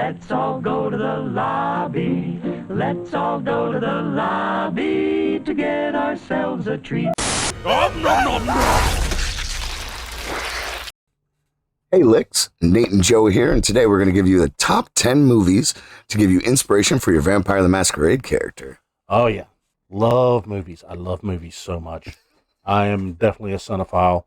Let's all go to the lobby. Let's all go to the lobby to get ourselves a treat. Nom, nom, nom, nom. Hey Licks, Nate and Joe here, and today we're going to give you the top 10 movies to give you inspiration for your Vampire the Masquerade character. Oh yeah, love movies. I love movies so much. I am definitely a cinephile.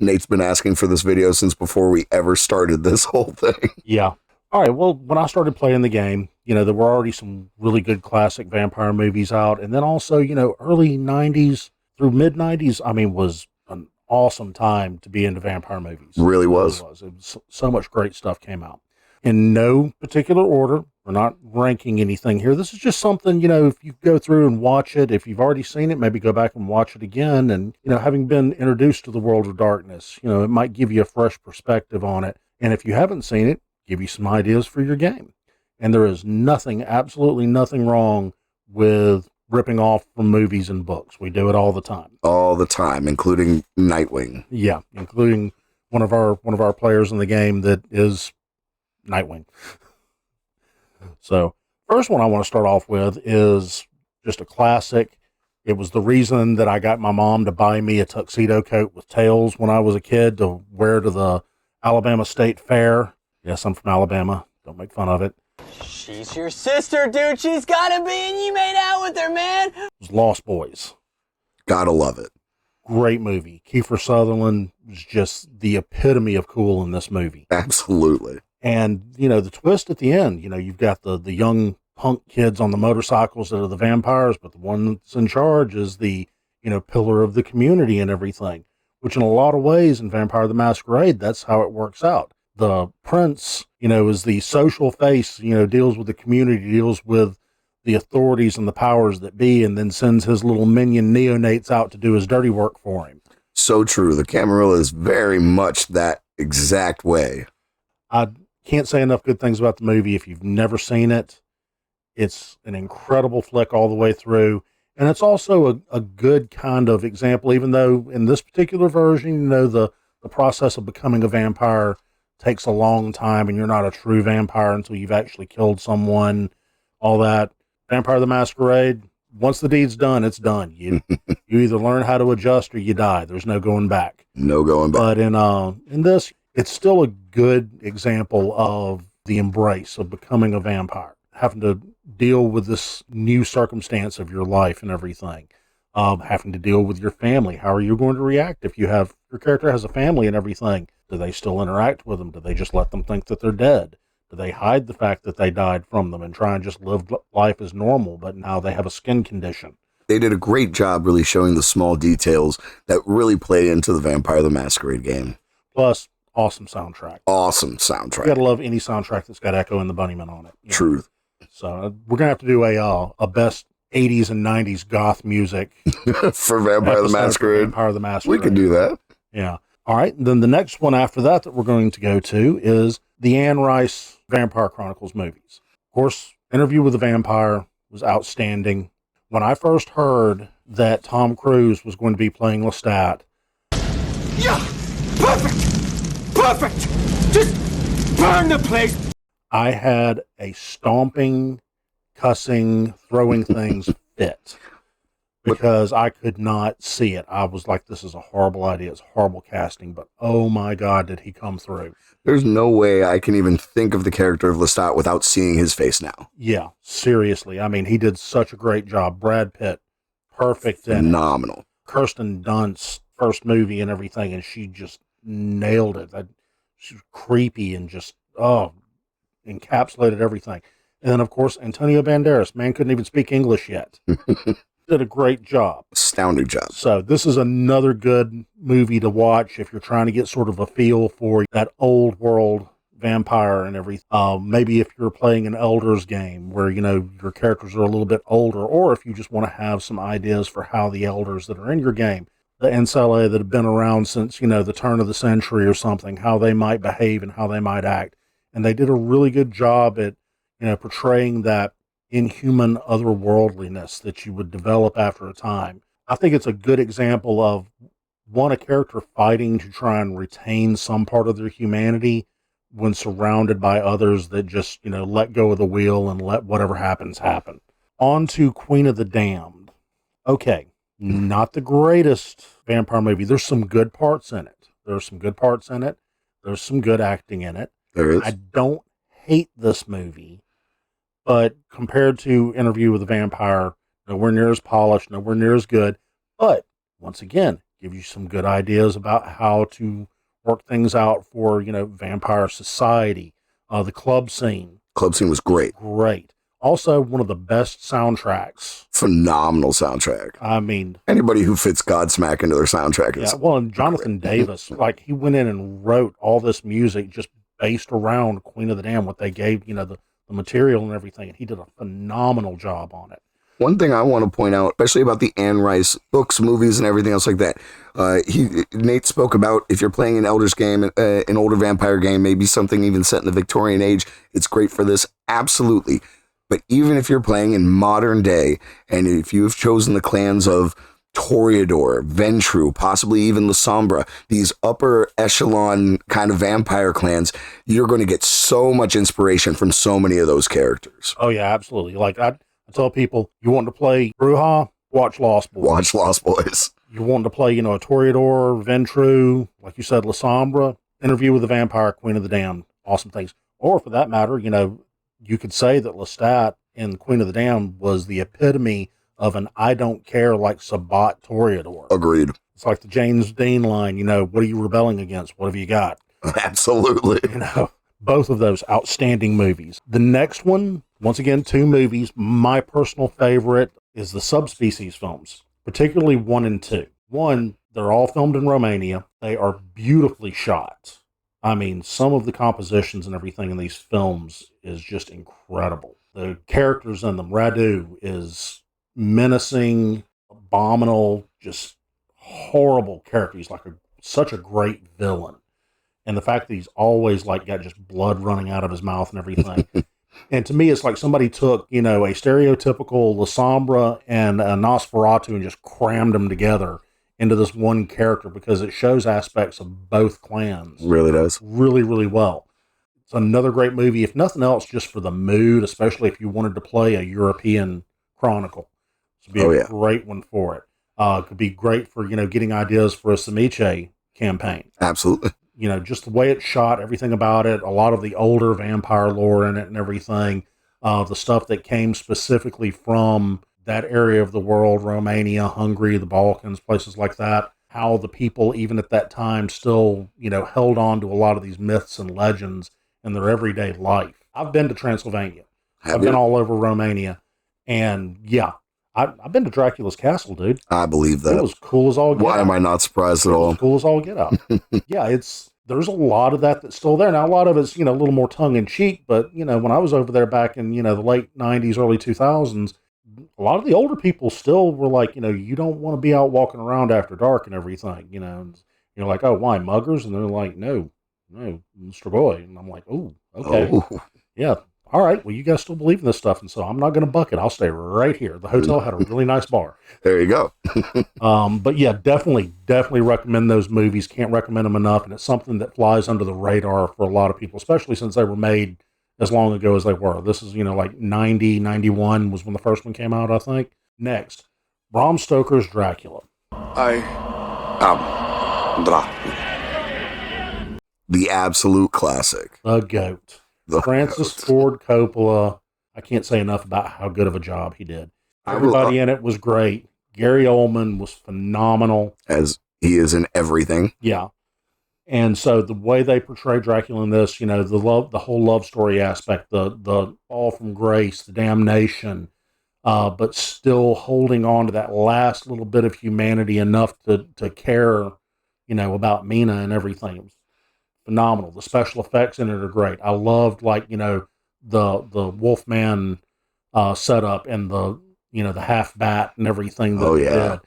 Nate's been asking for this video since before we ever started this whole thing. Yeah. All right, well, when I started playing the game, there were already some really good classic vampire movies out, and then also, early 90s through mid-90s, was an awesome time to be into vampire movies. Really was. It was. So much great stuff came out. In no particular order, we're not ranking anything here. This is just something, if you go through and watch it, if you've already seen it, maybe go back and watch it again. And, having been introduced to the world of darkness, it might give you a fresh perspective on it. And if you haven't seen it, give you some ideas for your game. And there is absolutely nothing wrong with ripping off from movies and books. We do it all the time. All the time, including Nightwing. Yeah, including one of our players in the game that is Nightwing. So, first one I want to start off with is just a classic. It was the reason that I got my mom to buy me a tuxedo coat with tails when I was a kid to wear to the Alabama State Fair. Yes, I'm from Alabama. Don't make fun of it. She's your sister, dude. She's gotta be, and you made out with her, man. It was Lost Boys. Gotta love it. Great movie. Kiefer Sutherland was just the epitome of cool in this movie. Absolutely. And, the twist at the end, you've got the young punk kids on the motorcycles that are the vampires, but the one that's in charge is the, pillar of the community and everything, which in a lot of ways in Vampire the Masquerade, that's how it works out. The prince, is the social face, deals with the community, deals with the authorities and the powers that be, and then sends his little minion neonates out to do his dirty work for him. So true. The Camarilla is very much that exact way. I can't say enough good things about the movie. If you've never seen it, it's an incredible flick all the way through. And it's also a good kind of example, even though in this particular version, the process of becoming a vampire takes a long time and you're not a true vampire until you've actually killed someone, all that. Vampire the Masquerade, once the deed's done, it's done. You either learn how to adjust or you die. There's no going back. No going back. But in this, it's still a good example of the embrace of becoming a vampire, having to deal with this new circumstance of your life and everything, having to deal with your family. How are you going to react if your character has a family and everything? Do they still interact with them? Do they just let them think that they're dead? Do they hide the fact that they died from them and try and just live life as normal, but now they have a skin condition? They did a great job really showing the small details that really play into the Vampire the Masquerade game. Plus, awesome soundtrack. Awesome soundtrack. You gotta love any soundtrack that's got Echo and the Bunnymen on it. Truth. So we're gonna have to do a best 80s and 90s goth music for Vampire the Masquerade. Vampire the Masquerade. We could do that. Yeah. All right. Then the next one after that we're going to go to is the Anne Rice Vampire Chronicles movies. Of course, Interview with the Vampire was outstanding. When I first heard that Tom Cruise was going to be playing Lestat. Yeah! Perfect! Perfect! Just burn the place! I had a stomping, cussing, throwing things fit because I could not see it. I was like, this is a horrible idea. It's horrible casting, but oh my God, did he come through. There's no way I can even think of the character of Lestat without seeing his face now. Yeah, seriously. He did such a great job. Brad Pitt, perfect. Phenomenal. Kirsten Dunst's first movie and everything, and she just nailed it. She was creepy and just, encapsulated everything. And then, of course, Antonio Banderas. Man couldn't even speak English yet. Did a great job. Astounding job. So this is another good movie to watch if you're trying to get sort of a feel for that old world vampire and everything. Maybe if you're playing an Elders game where, your characters are a little bit older, or if you just want to have some ideas for how the Elders that are in your game, the Ancella that have been around since, the turn of the century or something, how they might behave and how they might act. And they did a really good job at, portraying that inhuman otherworldliness that you would develop after a time. I think it's a good example of, one, a character fighting to try and retain some part of their humanity, when surrounded by others that just, let go of the wheel and let whatever happens happen. On to Queen of the Damned. Okay, not the greatest vampire movie. There's some good parts in it. There's some good acting in it. There is. I don't hate this movie, but compared to Interview with a Vampire, nowhere near as polished, nowhere near as good. But once again, gives you some good ideas about how to work things out for, vampire society. The club scene. Club scene was great. Great. Also, one of the best soundtracks. Phenomenal soundtrack. I mean, anybody who fits Godsmack into their soundtrack is. Yeah, well, and Jonathan Davis, he went in and wrote all this music just based around Queen of the Damned, what they gave, the material and everything, and he did a phenomenal job on it. One thing I want to point out, especially about the Anne Rice books, movies, and everything else like that, Nate spoke about if you're playing an Elders game, an older vampire game, maybe something even set in the Victorian age, it's great for this. Absolutely. But even if you're playing in modern day, and if you have chosen the clans of Toreador, Ventru, possibly even La Sombra, these upper echelon kind of vampire clans, you're going to get so much inspiration from so many of those characters. Oh, yeah, absolutely. I tell people, you want to play Bruja, watch Lost Boys. Watch Lost Boys. You want to play, a Toreador, Ventru, like you said, La Sombra, Interview with the Vampire, Queen of the Damned, awesome things. Or for that matter, you could say that Lestat in Queen of the Damned was the epitome of an I don't care like Sabat Toreador. Agreed. It's like the James Dean line, what are you rebelling against? What have you got? Absolutely. Both of those outstanding movies. The next one, once again, 2 movies. My personal favorite is the Subspecies films, particularly 1 and 2. 1, they're all filmed in Romania. They are beautifully shot. I mean, some of the compositions and everything in these films is just incredible. The characters in them, Radu is menacing, abominable, just horrible character. He's such a great villain. And the fact that he's always got just blood running out of his mouth and everything. And to me, it's like somebody took, a stereotypical La Sombra and a Nosferatu and just crammed them together into this one character because it shows aspects of both clans. Really does. Really, really well. It's another great movie, if nothing else, just for the mood, especially if you wanted to play a European Chronicle. This would be a great one for it. It could be great for, getting ideas for a Semiche campaign. Absolutely. Just the way it's shot, everything about it, a lot of the older vampire lore in it and everything, the stuff that came specifically from that area of the world, Romania, Hungary, the Balkans, places like that, how the people, even at that time, still, held on to a lot of these myths and legends in their everyday life. I've been to Transylvania. I've been all over Romania. And, yeah, I've been to Dracula's castle, dude. I believe that. It was cool as all get out. Why am I not surprised at all? It was cool as all get out. Yeah, there's a lot of that's still there. Now, a lot of it's, a little more tongue-in-cheek, but, when I was over there back in, the late 90s, early 2000s, a lot of the older people still were like, you don't want to be out walking around after dark and everything, and you're like, oh, why, muggers? And they're like, no, Mr. Boy. And I'm like, oh, okay. Oh. Yeah. All right. Well, you guys still believe in this stuff. And so I'm not going to buck it. I'll stay right here. The hotel had a really nice bar. There you go. But yeah, definitely recommend those movies. Can't recommend them enough. And it's something that flies under the radar for a lot of people, especially since they were made as long ago as they were. This is, 90, 91 was when the first one came out, I think. Next, Bram Stoker's Dracula. I am Dracula. The absolute classic. The GOAT. Francis Ford Coppola. I can't say enough about how good of a job he did. Everybody in it was great. Gary Oldman was phenomenal. As he is in everything. Yeah. And so the way they portray Dracula in this, the whole love story aspect, the fall from grace, the damnation, but still holding on to that last little bit of humanity enough to care, about Mina and everything. It was phenomenal. The special effects in it are great. I loved, the Wolfman setup and the half bat and everything that he did,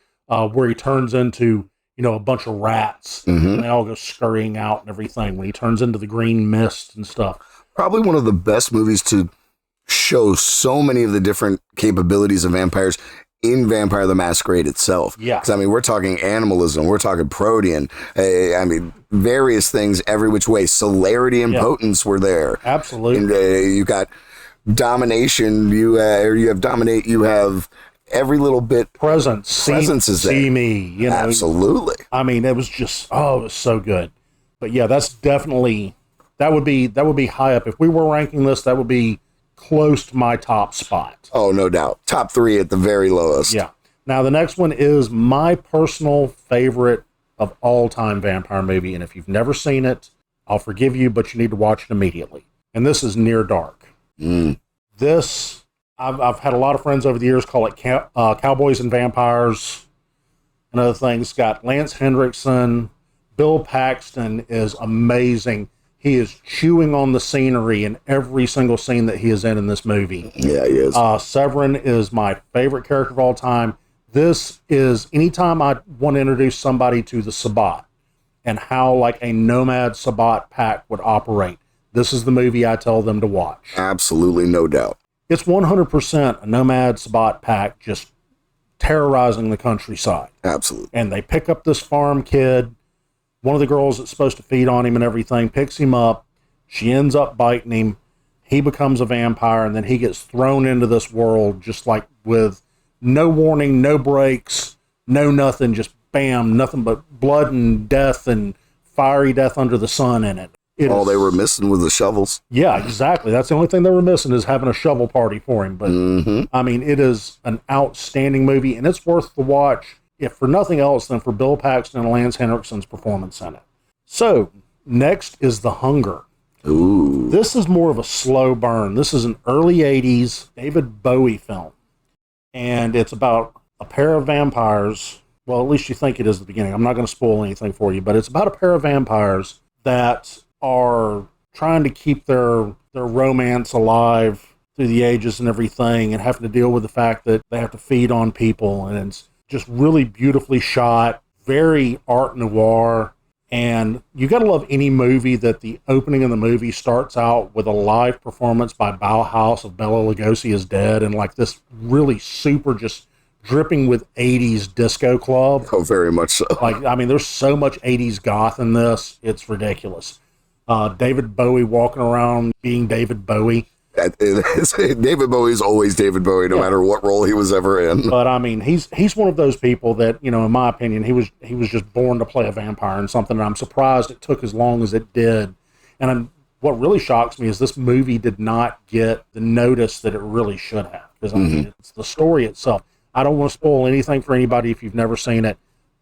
where he turns into a bunch of rats, and they all go scurrying out and everything when he turns into the green mist and stuff. Probably one of the best movies to show so many of the different capabilities of vampires in Vampire the Masquerade itself. Yeah. Because, I mean, we're talking animalism, we're talking protean, I mean, various things every which way. Celerity and potence were there. Absolutely. And you got domination, you have dominate, you have every little bit. Presence is there. See me, you know. Absolutely. I mean, it was just, it was so good. But yeah, that's definitely, that would be high up. If we were ranking this, that would be close to my top spot. Oh, no doubt. Top 3 at the very lowest. Yeah. Now, the next one is my personal favorite of all-time vampire movie, and if you've never seen it, I'll forgive you, but you need to watch it immediately. And this is Near Dark. This, I've had a lot of friends over the years call it Cowboys and Vampires and other things. It's got Lance Hendrickson. Bill Paxton is amazing. He is chewing on the scenery in every single scene that he is in this movie. Yeah, he is. Severin is my favorite character of all time. This is, anytime I want to introduce somebody to the Sabbat and how like a nomad Sabbat pack would operate, this is the movie I tell them to watch. Absolutely, no doubt. It's 100% a nomad Sabbat pack just terrorizing the countryside. Absolutely. And they pick up this farm kid. One of the girls that's supposed to feed on him and everything picks him up. She ends up biting him. He becomes a vampire, and then he gets thrown into this world just like with no warning, no breaks, no nothing, just bam, nothing but blood and death and fiery death under the sun in it. All they were missing was the shovels. Yeah, exactly. That's the only thing they were missing is having a shovel party for him. But, I mean, it is an outstanding movie, and it's worth the watch, if for nothing else than for Bill Paxton and Lance Henriksen's performance in it. So, next is The Hunger. Ooh. This is more of a slow burn. This is an early 80s David Bowie film. And it's about a pair of vampires. Well, at least you think it is at the beginning. I'm not going to spoil anything for you, but it's about a pair of vampires that are trying to keep their romance alive through the ages and everything, and having to deal with the fact that they have to feed on people. And it's just really beautifully shot, very art noir. And you got to love any movie that the opening of the movie starts out with a live performance by Bauhaus of Bela Lugosi is Dead, and like this really super just dripping with 80s disco club. Oh, very much so. Like, I mean, there's so much 80s goth in this. It's ridiculous. David Bowie walking around being David Bowie. David Bowie is always David Bowie, no matter what role he was ever in. But I mean, he's one of those people that, you know, in my opinion, he was just born to play a vampire and something. And I'm surprised it took as long as it did. And what really shocks me is this movie did not get the notice that it really should have. Because I mean, it's the story itself. I don't want to spoil anything for anybody. If you've never seen it,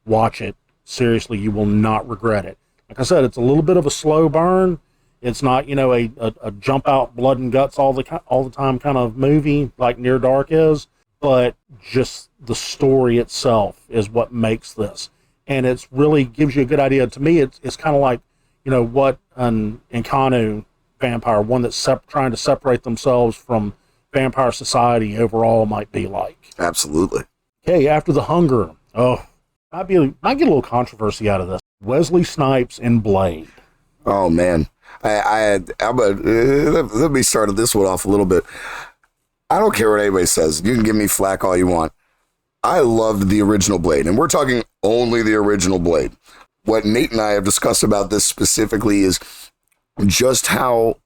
watch it. Seriously, you will not regret it. Like I said, it's a little bit of a slow burn. It's not, you know, a jump out blood and guts all the time kind of movie like Near Dark is, but just the story itself is what makes this. And it's really gives you a good idea. To me, it's kind of like, you know, what an Incarnu vampire, one that's trying to separate themselves from vampire society overall might be like. Absolutely. Okay, after The Hunger, might get a little controversy out of this. Wesley Snipes in Blade. Oh, man. Let me start this one off a little bit. I don't care what anybody says. You can give me flack all you want. I loved the original Blade, and we're talking only the original Blade. What Nate and I have discussed about this specifically is just how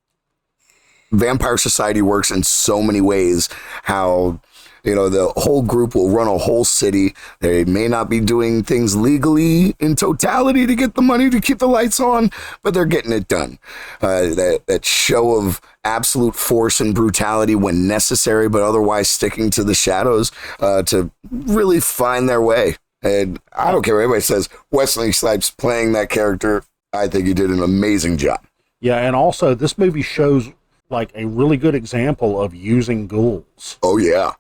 vampire society works in so many ways. How, you know, the whole group will run a whole city. They may not be doing things legally in totality to get the money to keep the lights on, but they're getting it done. That show of absolute force and brutality when necessary, but otherwise sticking to the shadows to really find their way. And I don't care what anybody says, Wesley Snipes playing that character, I think he did an amazing job. Yeah, and also this movie shows like a really good example of using ghouls. Oh, yeah.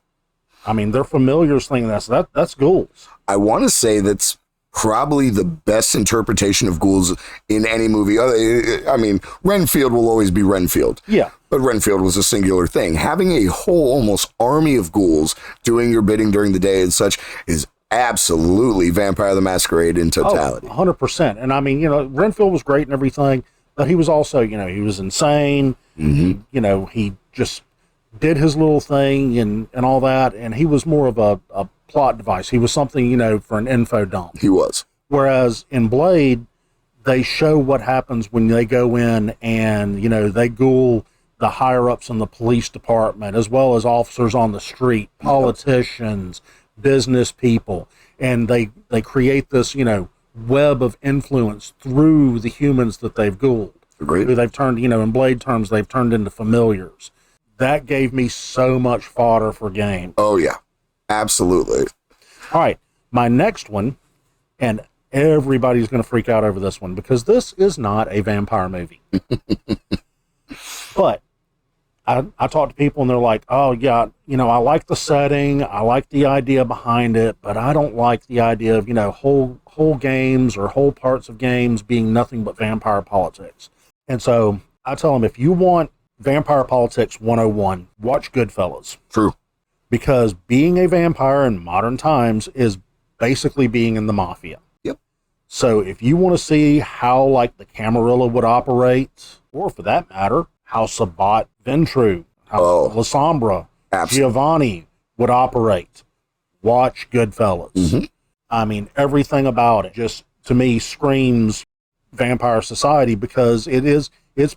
I mean, they're familiars thing. That's ghouls. I want to say that's probably the best interpretation of ghouls in any movie. I mean, Renfield will always be Renfield. Yeah. But Renfield was a singular thing. Having a whole almost army of ghouls doing your bidding during the day and such is absolutely Vampire the Masquerade in totality. 100%. And I mean, you know, Renfield was great and everything, but he was also, you know, he was insane. You know, he just did his little thing and all that, and he was more of a plot device. He was something, you know, for an info dump. He was. Whereas in Blade, they show what happens when they go in and, you know, they ghoul the higher-ups in the police department, as well as officers on the street, politicians, business people, and they create this, you know, web of influence through the humans that they've ghouled. Agreed. Who they've turned, you know, in Blade terms, they've turned into familiars. That gave me so much fodder for game. Oh, yeah. Absolutely. All right, my next one, and everybody's going to freak out over this one, because this is not a vampire movie. But I talk to people and they're like, oh yeah, you know, I like the setting, I like the idea behind it, but I don't like the idea of, you know, whole games or whole parts of games being nothing but vampire politics. And so I tell them, if you want Vampire Politics 101, watch Goodfellas. True. Because being a vampire in modern times is basically being in the mafia. Yep. So if you want to see how, like, the Camarilla would operate, or for that matter, how Sabat Ventru, how La Sombra, Giovanni would operate, watch Goodfellas. Mm-hmm. I mean, everything about it just, to me, screams vampire society, because it's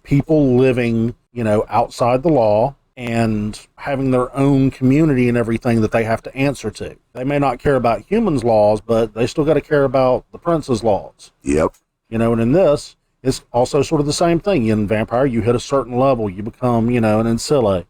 people living, you know, outside the law and having their own community and everything that they have to answer to. They may not care about humans' laws, but they still got to care about the prince's laws. Yep. You know, and in this, it's also sort of the same thing. In Vampire, you hit a certain level, you become, you know, an Ancilla.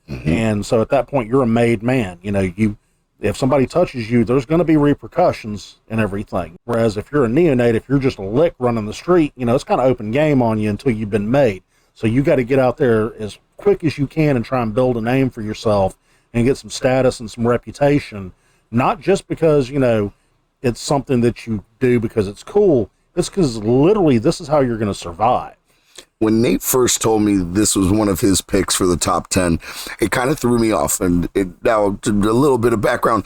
Mm-hmm. And so at that point, you're a made man. You know, if somebody touches you, there's going to be repercussions and everything. Whereas if you're a neonate, if you're just a lick running the street, you know, it's kind of open game on you until you've been made. So you got to get out there as quick as you can and try and build a name for yourself and get some status and some reputation. Not just because, you know, it's something that you do because it's cool. It's because literally this is how you're going to survive. When Nate first told me this was one of his picks for the top 10, it kind of threw me off. And now, a little bit of background,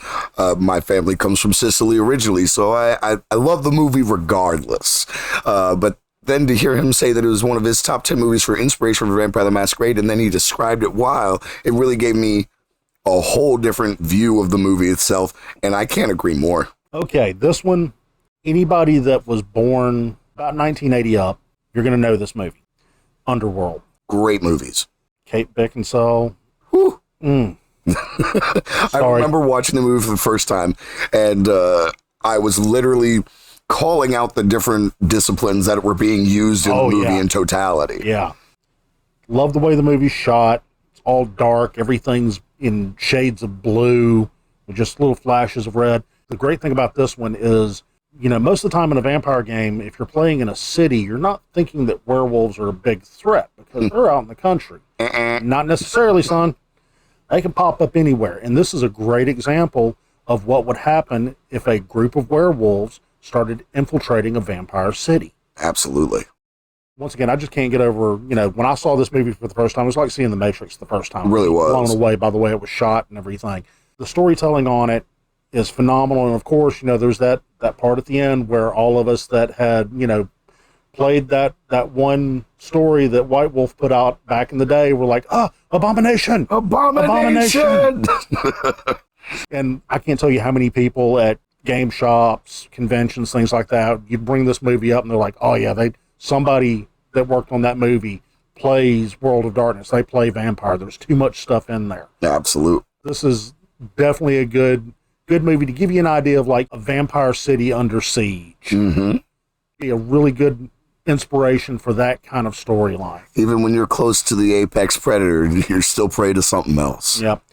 my family comes from Sicily originally, so I love the movie regardless. But then to hear him say that it was one of his top 10 movies for inspiration for Vampire the Masquerade, and then he described it it really gave me a whole different view of the movie itself, and I can't agree more. Okay, this one, anybody that was born about 1980 up, you're going to know this movie. Underworld. Great movies. Kate Beckinsale. Whew. I remember watching the movie for the first time, and I was literally calling out the different disciplines that were being used in the movie in totality. Yeah. Love the way the movie's shot. It's all dark. Everything's in shades of blue with just little flashes of red. The great thing about this one is, you know, most of the time in a vampire game, if you're playing in a city, you're not thinking that werewolves are a big threat because they're out in the country. Not necessarily, son. They can pop up anywhere. And this is a great example of what would happen if a group of werewolves started infiltrating a vampire city. Absolutely. Once again, I just can't get over, you know, when I saw this movie for the first time, it was like seeing The Matrix the first time. It really was. Blown away by the way it was shot and everything. The storytelling on it is phenomenal. And of course, you know, there's that part at the end where all of us that had, you know, played that one story that White Wolf put out back in the day were like, Abomination! Abomination! And I can't tell you how many people at game shops, conventions, things like that, you bring this movie up and they're like, oh yeah, somebody that worked on that movie plays World of Darkness. They play Vampire. There's too much stuff in there. Absolute. This is definitely a good movie to give you an idea of like a vampire city under siege. Mm-hmm. Be a really good inspiration for that kind of storyline. Even when you're close to the apex predator, you're still prey to something else. Yep.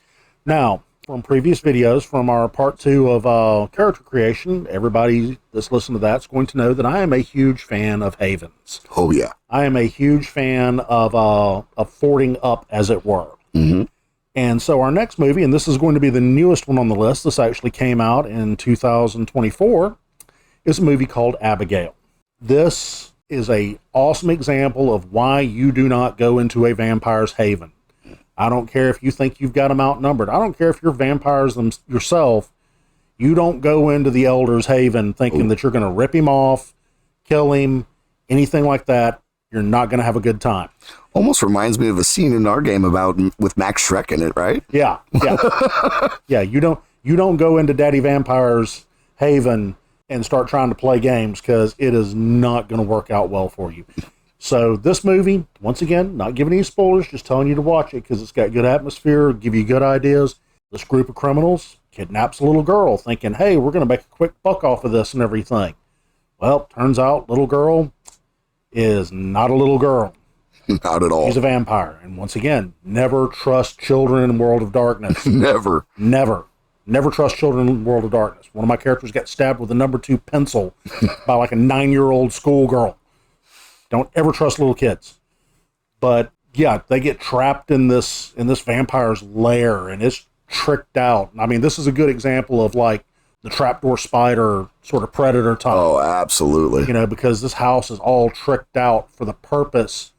Now, from previous videos, from our part 2 of character creation, everybody that's listened to that's going to know that I am a huge fan of havens. Oh, yeah. I am a huge fan of forting up, as it were. Mm-hmm. And so our next movie, and this is going to be the newest one on the list, this actually came out in 2024, is a movie called Abigail. This is an awesome example of why you do not go into a vampire's haven. I don't care if you think you've got them outnumbered. I don't care if you're vampires yourself. You don't go into the Elder's Haven thinking that you're going to rip him off, kill him, anything like that. You're not going to have a good time. Almost reminds me of a scene in our game with Max Shrek in it, right? Yeah. Yeah, you You don't go into Daddy Vampire's haven and start trying to play games, because it is not going to work out well for you. So this movie, once again, not giving any spoilers, just telling you to watch it because it's got good atmosphere, give you good ideas. This group of criminals kidnaps a little girl thinking, hey, we're going to make a quick buck off of this and everything. Well, turns out little girl is not a little girl. Not at all. She's a vampire. And once again, never trust children in World of Darkness. Never. Never trust children in World of Darkness. One of my characters got stabbed with a number 2 pencil by like a 9-year-old schoolgirl. Don't ever trust little kids. But yeah, they get trapped in this vampire's lair, and it's tricked out. I mean, this is a good example of like the trapdoor spider sort of predator type. Oh, absolutely. You know, because this house is all tricked out for the purpose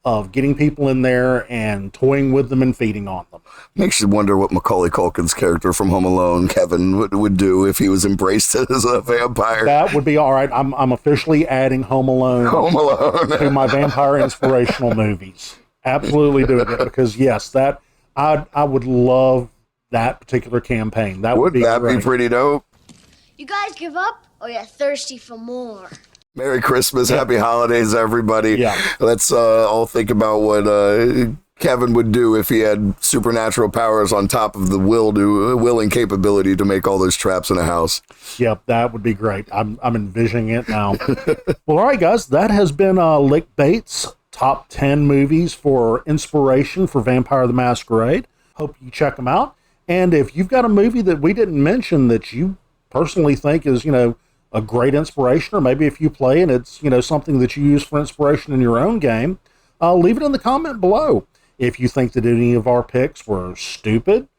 of getting people in there and toying with them and feeding on them. Makes you wonder what Macaulay Culkin's character from Home Alone, Kevin, would do if he was embraced as a vampire. That would be all right. I'm officially adding Home Alone to my vampire inspirational movies. Absolutely doing it, because yes, that I would love that particular campaign. That would be great. Be pretty dope? You guys give up, or you're thirsty for more? Merry Christmas, Happy Holidays, everybody. Yeah. Let's all think about what Kevin would do if he had supernatural powers on top of the will and capability to make all those traps in a house. Yep, that would be great. I'm envisioning it now. Well, all right, guys, that has been Lick Bates' top 10 movies for inspiration for Vampire the Masquerade. Hope you check them out. And if you've got a movie that we didn't mention that you personally think is, you know, a great inspiration, or maybe if you play and it's, you know, something that you use for inspiration in your own game, leave it in the comment below. If you think that any of our picks were stupid,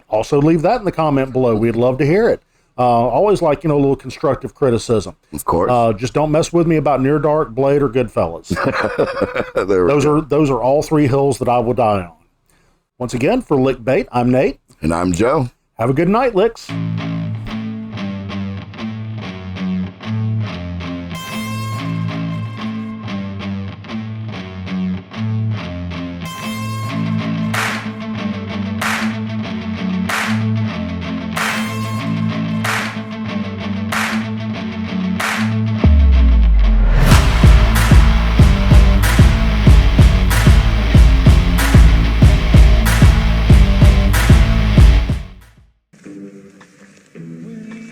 also leave that in the comment below. We'd love to hear it. Always like, you know, a little constructive criticism. Of course. Just don't mess with me about Near Dark, Blade, or Goodfellas. Those are all 3 hills that I will die on. Once again, for Lick Bait, I'm Nate. And I'm Joe. Have a good night, Licks.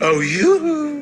Oh, you?